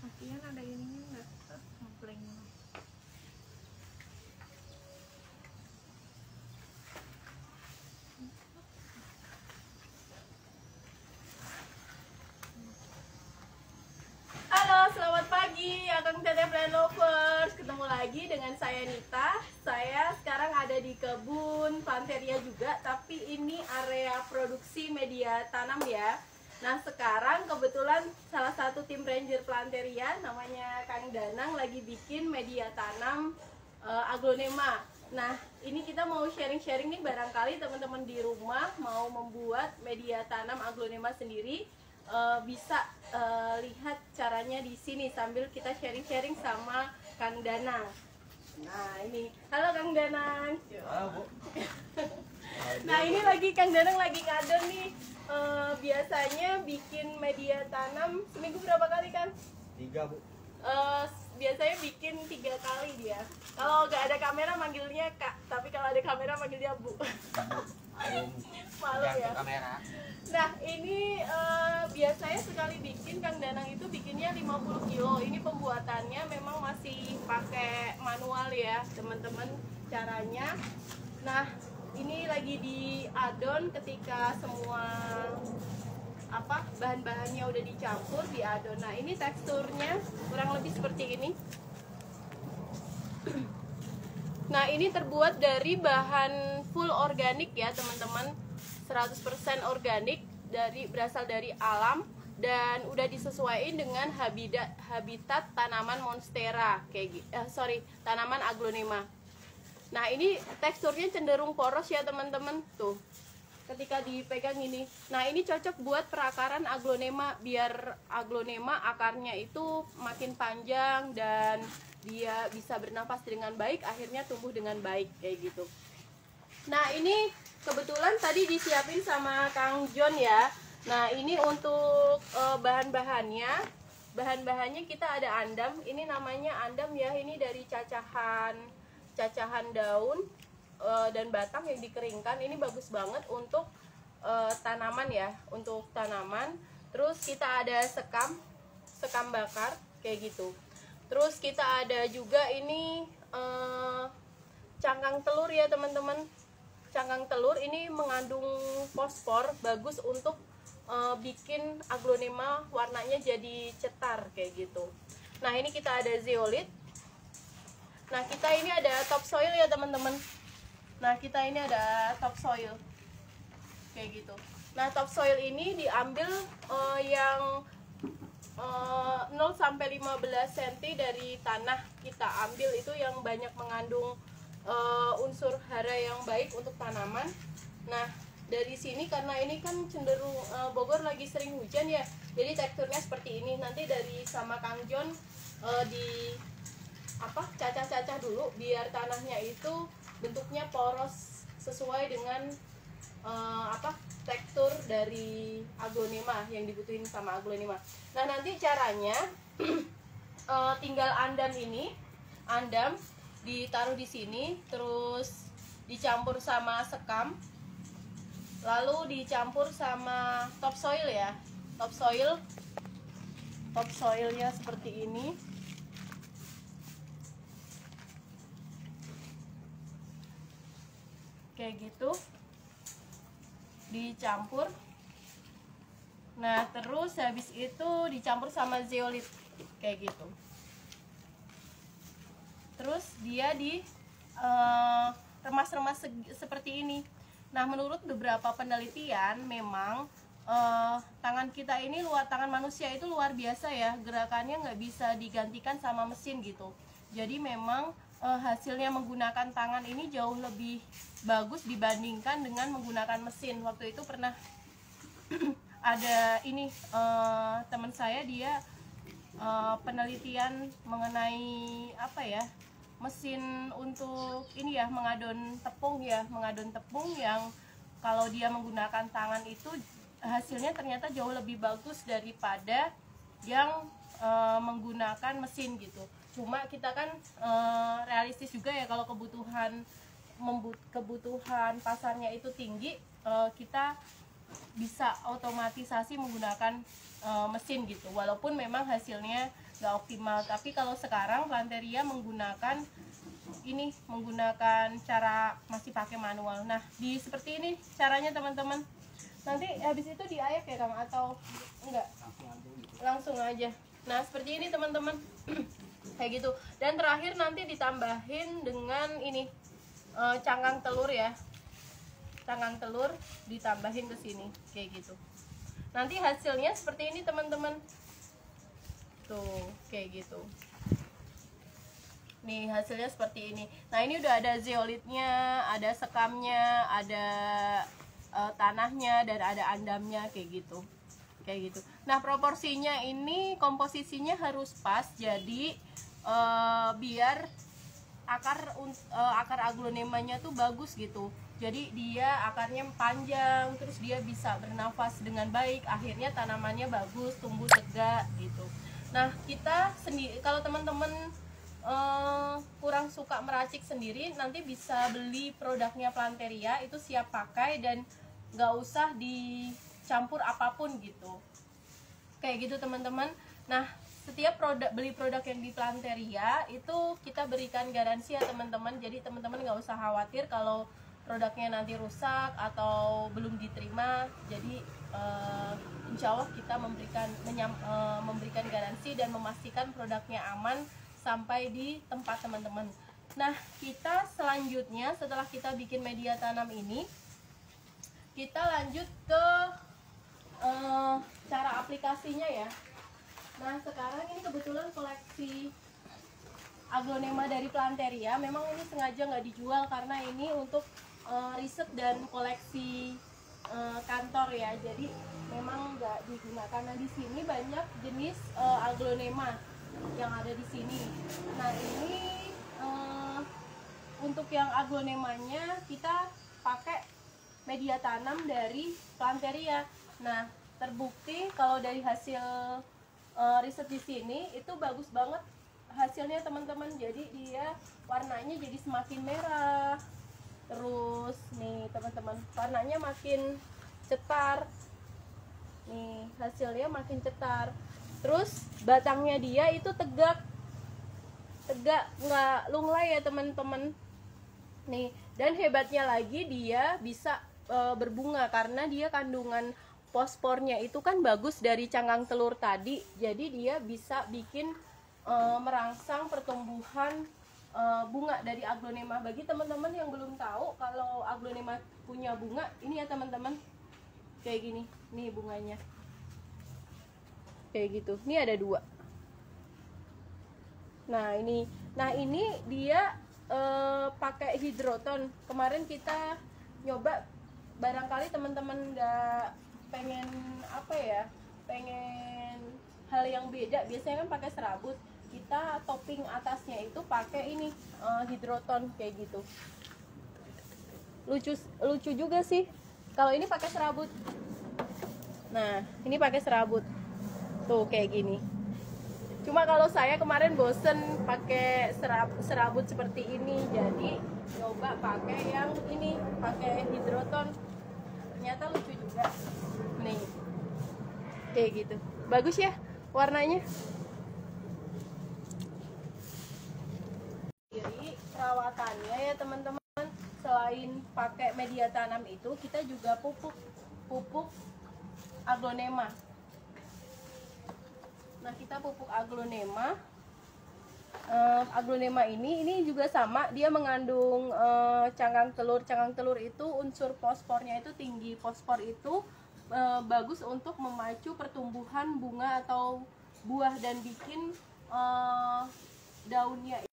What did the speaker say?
Kakian ada ininya enggak? Ngeplengnya. Halo, selamat pagi Akang Teteh Plant Lovers. Ketemu lagi dengan saya Nita. Saya sekarang ada di kebun Planteria juga, tapi ini area produksi media tanam ya. Nah, sekarang kebetulan salah satu tim ranger Planteria namanya Kang Danang lagi bikin media tanam aglonema. Nah, ini kita mau sharing-sharing nih, barangkali teman-teman di rumah mau membuat media tanam aglonema sendiri. Bisa lihat caranya di sini sambil kita sharing-sharing sama Kang Danang. Nah, ini. Halo Kang Danang. Halo, Bu. Nah, ini lagi Kang Danang lagi ngadon nih. Biasanya bikin media tanam seminggu berapa kali, Kang? 3, Bu. Biasanya bikin 3 kali dia. Kalau nggak ada kamera manggilnya Kak, tapi kalau ada kamera manggil dia Bu. Malu ya. Kamera. Nah, ini biasanya sekali bikin Kang Danang itu bikinnya 50 kilo. Ini pembuatannya memang masih pakai manual ya, teman-teman, caranya. Nah, ini lagi diadon ketika semua bahan-bahannya udah dicampur, diadon. Nah, ini teksturnya kurang lebih seperti ini. Nah, ini terbuat dari bahan full organik ya, teman-teman. 100% organik, berasal dari alam dan udah disesuaikan dengan habitat tanaman monstera tanaman aglonema. Nah, ini teksturnya cenderung poros ya, teman-teman. Tuh, ketika dipegang ini. Nah, ini cocok buat perakaran aglonema, biar aglonema akarnya itu makin panjang dan dia bisa bernapas dengan baik, akhirnya tumbuh dengan baik kayak gitu. Nah, ini kebetulan tadi disiapin sama Kang John ya. Nah, ini untuk bahan-bahannya. Bahan-bahannya kita ada andam. Ini namanya andam ya. Ini dari cacahan daun dan batang yang dikeringkan. Ini bagus banget untuk tanaman ya, untuk tanaman. Terus kita ada sekam bakar kayak gitu. Terus kita ada juga ini cangkang telur ya, teman-teman. Cangkang telur ini mengandung fosfor, bagus untuk bikin aglonema warnanya jadi cetar kayak gitu. Nah, ini kita ada zeolit. Nah, kita ini ada topsoil ya, teman-teman. Nah, kita ini ada topsoil kayak gitu. Nah, topsoil ini diambil yang 0 sampai 15 cm dari tanah. Kita ambil itu yang banyak mengandung unsur hara yang baik untuk tanaman. Nah, dari sini karena ini kan cenderung Bogor lagi sering hujan ya, jadi teksturnya seperti ini. Nanti dari sama Kang John cacah-cacah dulu biar tanahnya itu bentuknya poros sesuai dengan tekstur dari aglonema yang dibutuhin sama aglonema. Nah, nanti caranya tinggal andam ditaruh di sini, terus dicampur sama sekam, lalu dicampur sama topsoil ya. Topsoilnya seperti ini. Kayak gitu. Dicampur. Nah, terus habis itu dicampur sama zeolit kayak gitu. Terus dia remas-remas seperti ini. Nah, menurut beberapa penelitian memang tangan kita ini, tangan manusia itu luar biasa ya, gerakannya nggak bisa digantikan sama mesin gitu. Jadi memang hasilnya menggunakan tangan ini jauh lebih bagus dibandingkan dengan menggunakan mesin. Waktu itu pernah ada ini teman saya, dia penelitian mengenai mesin untuk ini ya, mengadon tepung yang kalau dia menggunakan tangan itu hasilnya ternyata jauh lebih bagus daripada yang menggunakan mesin gitu. Cuma kita kan realistis juga ya, kalau kebutuhan pasarnya itu tinggi, kita bisa otomatisasi menggunakan mesin gitu, walaupun memang hasilnya nggak optimal. Tapi kalau sekarang Planteria menggunakan cara masih pakai manual. Nah, di seperti ini caranya teman-teman. Nanti habis itu diayak ya Kang atau enggak? Langsung aja. Nah, seperti ini teman-teman. Kayak gitu. Dan terakhir nanti ditambahin dengan ini cangkang telur ya. Cangkang telur ditambahin ke sini kayak gitu. Nanti hasilnya seperti ini teman-teman. Tuh, kayak gitu. Nih hasilnya seperti ini. Nah, ini udah ada zeolitnya, ada sekamnya, ada tanahnya, dan ada andamnya kayak gitu. Kayak gitu. Nah, proporsinya ini komposisinya harus pas. Jadi biar akar aglonemanya tuh bagus gitu. Jadi dia akarnya panjang, terus dia bisa bernafas dengan baik, akhirnya tanamannya bagus, tumbuh tegak gitu. Nah, kita sendiri kalau teman-teman kurang suka meracik sendiri, nanti bisa beli produknya Planteria, itu siap pakai dan nggak usah dicampur apapun gitu. Kayak gitu teman-teman. Nah, setiap beli produk yang di Planteria itu kita berikan garansi ya teman-teman. Jadi teman-teman nggak usah khawatir kalau produknya nanti rusak atau belum diterima. Jadi insya Allah kita memberikan garansi dan memastikan produknya aman sampai di tempat teman-teman. Nah, kita selanjutnya setelah kita bikin media tanam ini, kita lanjut ke cara aplikasinya ya. Nah, sekarang ini kebetulan koleksi aglonema dari Planteria. Memang ini sengaja nggak dijual karena ini untuk riset dan koleksi kantor ya. Jadi memang nggak digunakan. Nah, di sini banyak jenis aglonema yang ada di sini. Nah, ini untuk yang aglonemanya kita pakai media tanam dari Planteria. Nah, terbukti kalau dari hasil riset di sini itu bagus banget hasilnya teman-teman. Jadi dia warnanya jadi semakin merah. Terus nih teman-teman, warnanya makin cetar. Nih hasilnya makin cetar. Terus batangnya dia itu tegak, nggak lunglai ya teman-teman. Nih, dan hebatnya lagi dia bisa berbunga karena dia kandungan fosfornya itu kan bagus dari cangkang telur tadi. Jadi dia bisa bikin merangsang pertumbuhan bunga dari aglonema. Bagi teman-teman yang belum tahu kalau aglonema punya bunga, ini ya teman-teman, kayak gini nih bunganya kayak gitu. Ini ada 2. Nah ini dia pakai hidroton. Kemarin kita nyoba, barangkali teman-teman nggak pengen pengen hal yang beda. Biasanya kan pakai serabut, kita topping atasnya itu pakai ini hidroton kayak gitu. Lucu juga sih kalau ini pakai serabut. Nah, ini pakai serabut tuh kayak gini. Cuma kalau saya kemarin bosen pakai serabut seperti ini, jadi coba pakai yang ini, pakai hidroton. Ternyata lucu juga nih kayak gitu. Bagus ya warnanya. Jadi perawatannya ya teman-teman, selain pakai media tanam itu, kita juga pupuk aglonema. Nah, kita pupuk aglonema. Aglonema ini juga sama, dia mengandung cangkang telur. Cangkang telur itu unsur fosfornya itu tinggi. Fosfor itu bagus untuk memacu pertumbuhan bunga atau buah dan bikin daunnya